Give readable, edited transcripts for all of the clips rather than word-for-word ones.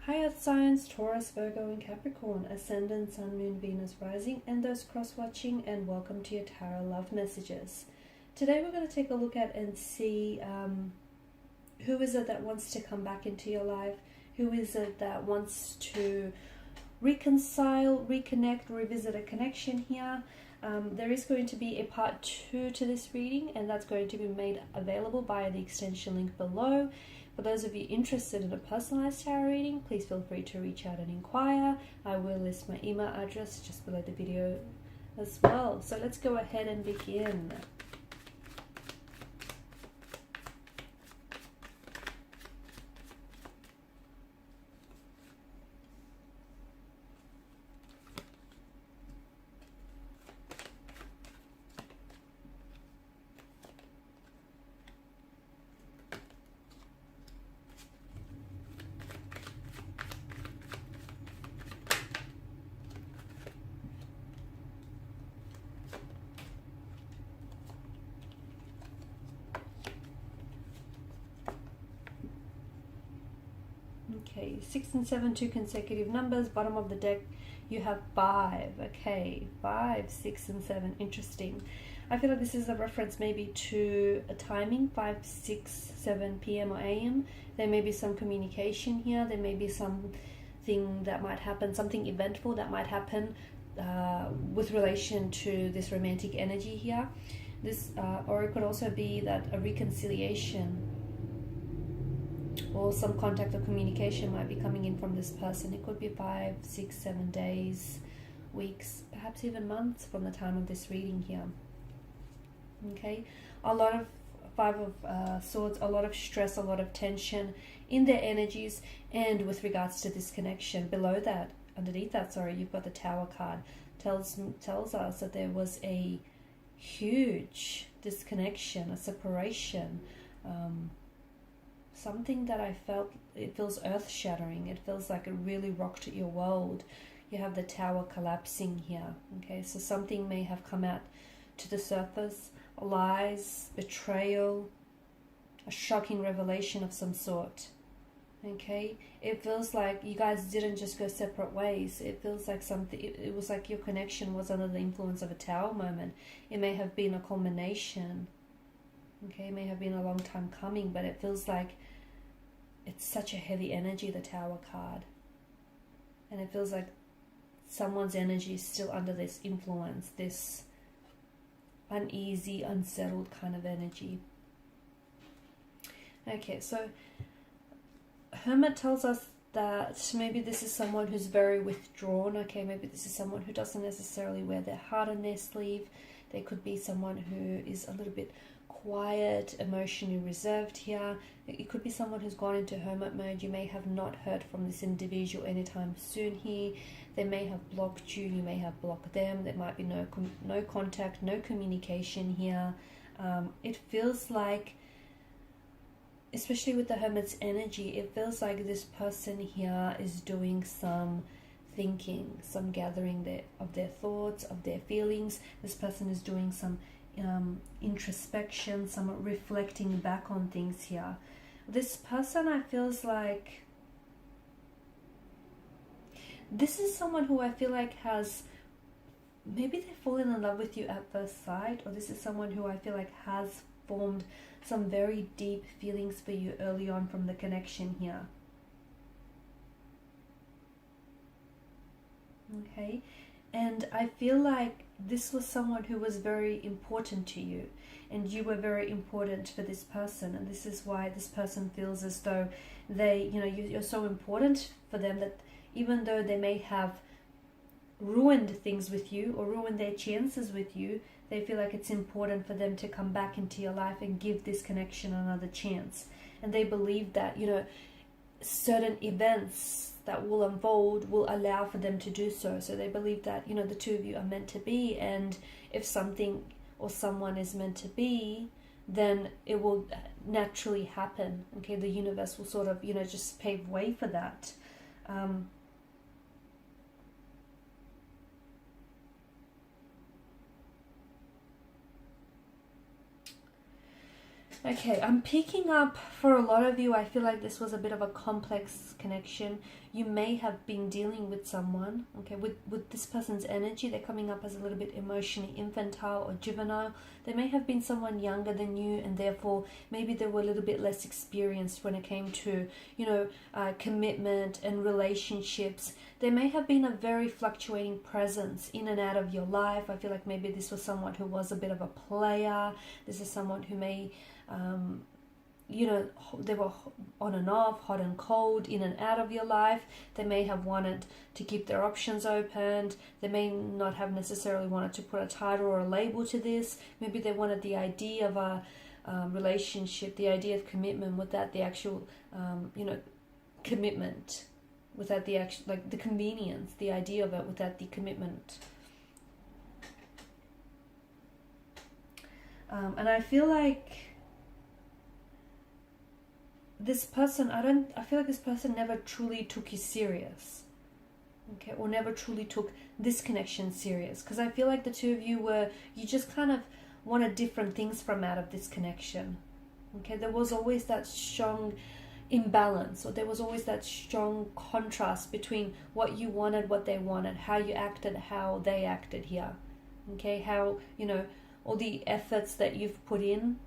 Hi Earth signs, Taurus, Virgo and Capricorn, Ascendant, Sun, Moon, Venus, Rising, and those cross-watching, and welcome to your Tarot Love Messages. Today we're going to take a look at and see who is it that wants to come back into your life, who is it that wants to reconcile, reconnect, revisit a connection here. There is going to be a part 2 to this reading, and that's going to be made available via the extension link below. For those of you interested in a personalized tarot reading, please feel free to reach out and inquire. I will list my email address just below the video as well. So let's go ahead and begin. Okay, 6 and 7, 2 consecutive numbers. Bottom of the deck, you have 5. Okay, 5, 6 and 7. Interesting. I feel like this is a reference maybe to a timing, 5, 6, 7 p.m. or a.m. There may be some communication here. There may be something that might happen, something eventful that might happen with relation to this romantic energy here. This, or it could also be that a reconciliation or some contact or communication might be coming in from this person. It could be 5, 6, 7 days, weeks, perhaps even months from the time of this reading here. Okay, a lot of 5 of Swords, a lot of stress, a lot of tension in their energies, and with regards to this connection. Below that, underneath that, sorry, you've got the Tower card. Tells us that there was a huge disconnection, a separation, something that I felt, it feels earth-shattering. It feels like it really rocked your world. You have the Tower collapsing here. Okay, so something may have come out to the surface, lies, betrayal, a shocking revelation of some sort. Okay, it feels like you guys didn't just go separate ways. It feels like something, it was like your connection was under the influence of a Tower moment. It may have been a culmination. Okay, it may have been a long time coming, but it feels like it's such a heavy energy, the Tower card. And it feels like someone's energy is still under this influence, this uneasy, unsettled kind of energy. Okay, so Hermit tells us that maybe this is someone who's very withdrawn. Okay, maybe this is someone who doesn't necessarily wear their heart on their sleeve. There could be someone who is a little bit quiet, emotionally reserved here. It could be someone who's gone into hermit mode. You may have not heard from this individual anytime soon here. They may have blocked you. You may have blocked them. There might be no contact, no communication here. It feels like, especially with the hermit's energy, it feels like this person here is doing some thinking, some gathering of their thoughts, of their feelings. This person is doing some introspection, some reflecting back on things here. This person, I feels like this is someone who I feel like has, maybe they've fallen in love with you at first sight, or this is someone who I feel like has formed some very deep feelings for you early on from the connection here. Okay, and I feel like this was someone who was very important to you, and you were very important for this person, and this is why this person feels as though they, you're so important for them that even though they may have ruined things with you or ruined their chances with you, they feel like it's important for them to come back into your life and give this connection another chance. And they believe that, certain events that will unfold will allow for them to do so. So they believe that, the two of you are meant to be, and if something or someone is meant to be, then it will naturally happen. Okay, the universe will sort of, just pave way for that. Okay, I'm picking up for a lot of you, I feel like this was a bit of a complex connection. You may have been dealing with someone, okay, with this person's energy. They're coming up as a little bit emotionally infantile or juvenile. They may have been someone younger than you, and therefore maybe they were a little bit less experienced when it came to, commitment and relationships. There may have been a very fluctuating presence in and out of your life. I feel like maybe this was someone who was a bit of a player. This is someone who may they were on and off, hot and cold, in and out of your life. They may have wanted to keep their options opened. They may not have necessarily wanted to put a title or a label to this. Maybe they wanted the idea of a relationship, the idea of commitment without the actual, commitment, without the actual, like the convenience, the idea of it without the commitment. And I feel like this person, I feel like this person never truly took you serious, okay, or never truly took this connection serious, because I feel like the two of you just kind of wanted different things from out of this connection, okay. There was always that strong imbalance, or there was always that strong contrast between what you wanted, what they wanted, how you acted, how they acted here, okay, how, all the efforts that you've put in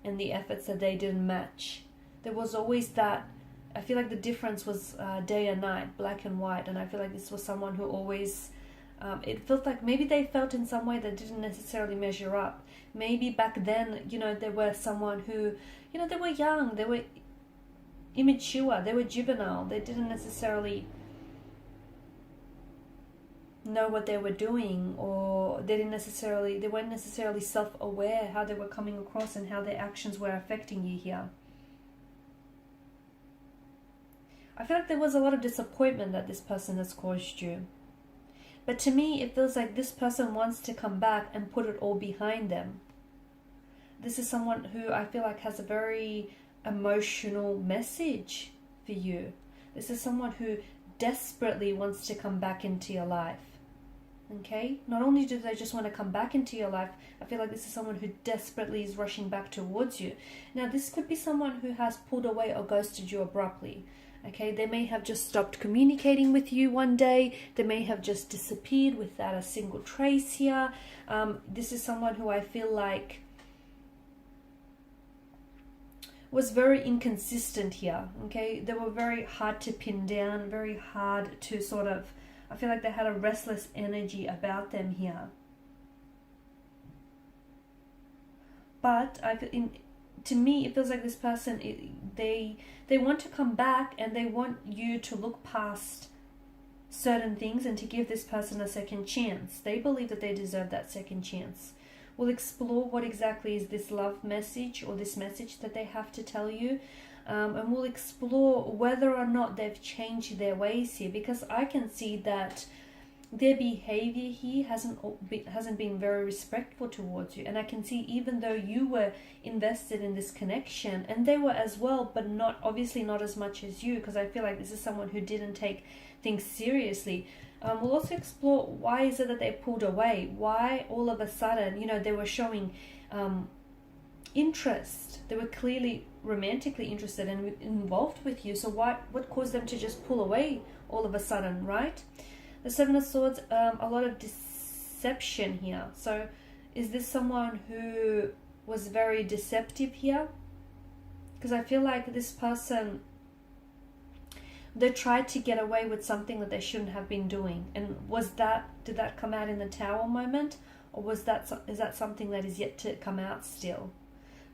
and the efforts that they didn't match. There was always that, I feel like the difference was day and night, black and white, and I feel like this was someone who always, it felt like maybe they felt in some way that didn't necessarily measure up. Maybe back then, there were someone who, they were young, they were immature, they were juvenile, they didn't necessarily know what they were doing, or they weren't necessarily self-aware how they were coming across and how their actions were affecting you here. I feel like there was a lot of disappointment that this person has caused you. But to me, it feels like this person wants to come back and put it all behind them. This is someone who I feel like has a very emotional message for you. This is someone who desperately wants to come back into your life. Okay? Not only do they just want to come back into your life, I feel like this is someone who desperately is rushing back towards you. Now, this could be someone who has pulled away or ghosted you abruptly. Okay, they may have just stopped communicating with you one day. They may have just disappeared without a single trace here. This is someone who I feel like was very inconsistent here. Okay, they were very hard to pin down, very hard to sort of, I feel like they had a restless energy about them here. But to me, it feels like this person, they want to come back, and they want you to look past certain things and to give this person a second chance. They believe that they deserve that second chance. We'll explore what exactly is this love message, or this message that they have to tell you. And we'll explore whether or not they've changed their ways here, because I can see that their behavior here hasn't been very respectful towards you. And I can see, even though you were invested in this connection, and they were as well, but obviously not as much as you, because I feel like this is someone who didn't take things seriously. We'll also explore why is it that they pulled away, why all of a sudden, they were showing interest. They were clearly romantically interested and involved with you. So what caused them to just pull away all of a sudden, right? The Seven of Swords, a lot of deception here. So is this someone who was very deceptive here? Because I feel like this person, they tried to get away with something that they shouldn't have been doing. And did that come out in the Tower moment? Or is that something that is yet to come out still?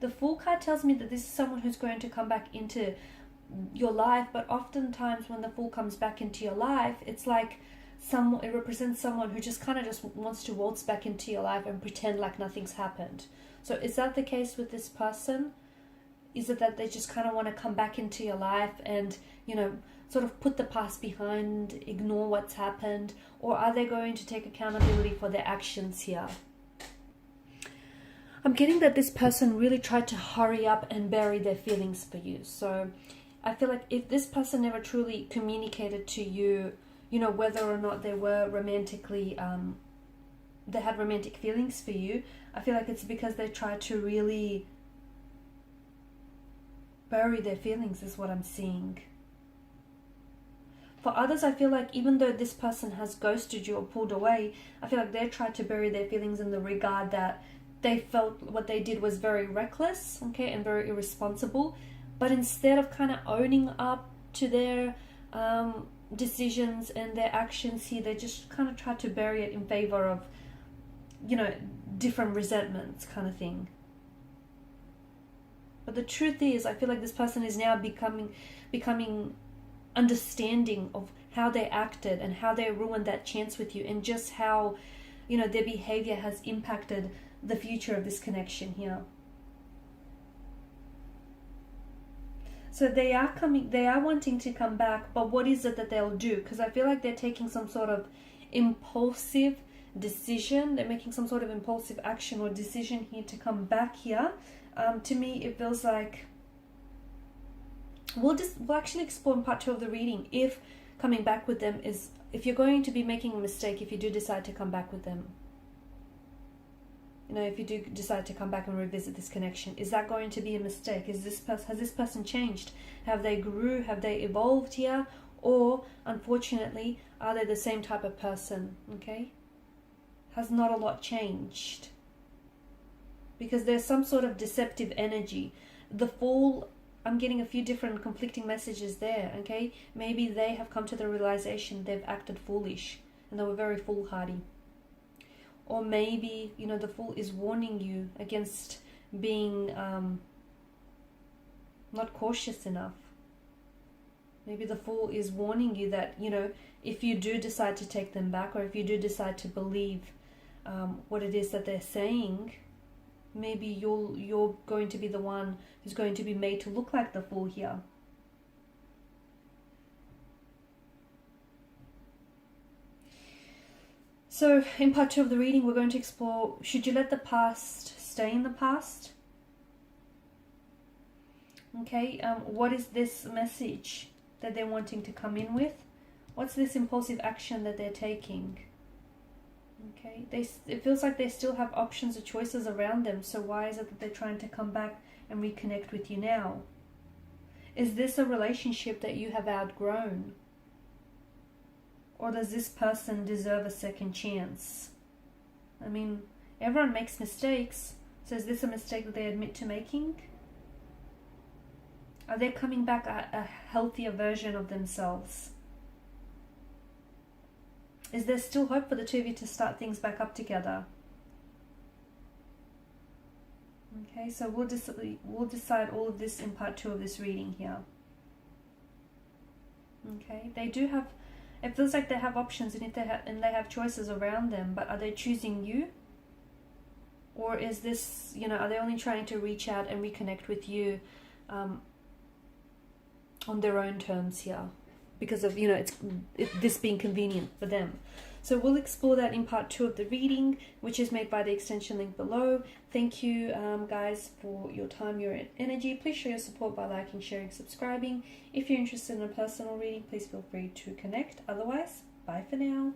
The Fool card tells me that this is someone who's going to come back into your life, but oftentimes when the Fool comes back into your life, it's like it represents someone who just kind of just wants to waltz back into your life and pretend like nothing's happened. So is that the case with this person? Is it that they just kind of want to come back into your life and, sort of put the past behind, ignore what's happened? Or are they going to take accountability for their actions here? I'm getting that this person really tried to hurry up and bury their feelings for you. So I feel like if this person never truly communicated to you, whether or not they were romantically, they had romantic feelings for you, I feel like it's because they tried to really bury their feelings is what I'm seeing. For others, I feel like even though this person has ghosted you or pulled away, I feel like they tried to bury their feelings in the regard that they felt what they did was very reckless, okay, and very irresponsible. But instead of kind of owning up to their decisions and their actions here, they just kind of tried to bury it in favor of, you know, different resentments kind of thing. But the truth is, I feel like this person is now becoming understanding of how they acted and how they ruined that chance with you, and just how, you know, their behavior has impacted the future of this connection here. So they are wanting to come back, but what is it that they'll do? Because I feel like they're taking some sort of impulsive decision. They're making some sort of impulsive action or decision here to come back here. To me, it feels like we'll actually explore in part 2 of the reading if coming back with them is, if you're going to be making a mistake, if you do decide to come back with them. You know, if you do decide to come back and revisit this connection, is that going to be a mistake? Has this person changed? Have they grew? Have they evolved here? Or, unfortunately, are they the same type of person? Okay? Has not a lot changed? Because there's some sort of deceptive energy. The Fool, I'm getting a few different conflicting messages there, okay? Maybe they have come to the realization they've acted foolish and they were very foolhardy. Or maybe, you know, the Fool is warning you against being not cautious enough. Maybe the Fool is warning you that, you know, if you do decide to take them back, or if you do decide to believe what it is that they're saying, maybe you're going to be the one who's going to be made to look like the Fool here. So in part 2 of the reading, we're going to explore, should you let the past stay in the past? Okay, what is this message that they're wanting to come in with? What's this impulsive action that they're taking? Okay, it feels like they still have options or choices around them, so why is it that they're trying to come back and reconnect with you now? Is this a relationship that you have outgrown? Or does this person deserve a second chance? I mean, everyone makes mistakes, so is this a mistake that they admit to making? Are they coming back a healthier version of themselves? Is there still hope for the two of you to start things back up together? Okay, so we'll decide all of this in part 2 of this reading here. Okay, they do have, it feels like they have options, and they have choices around them, but are they choosing you? Or is this, you know, are they only trying to reach out and reconnect with you on their own terms here? Because of, you know, this being convenient for them. So we'll explore that in part 2 of the reading, which is made by the extension link below. Thank you guys for your time, your energy. Please show your support by liking, sharing, subscribing. If you're interested in a personal reading, please feel free to connect. Otherwise, bye for now.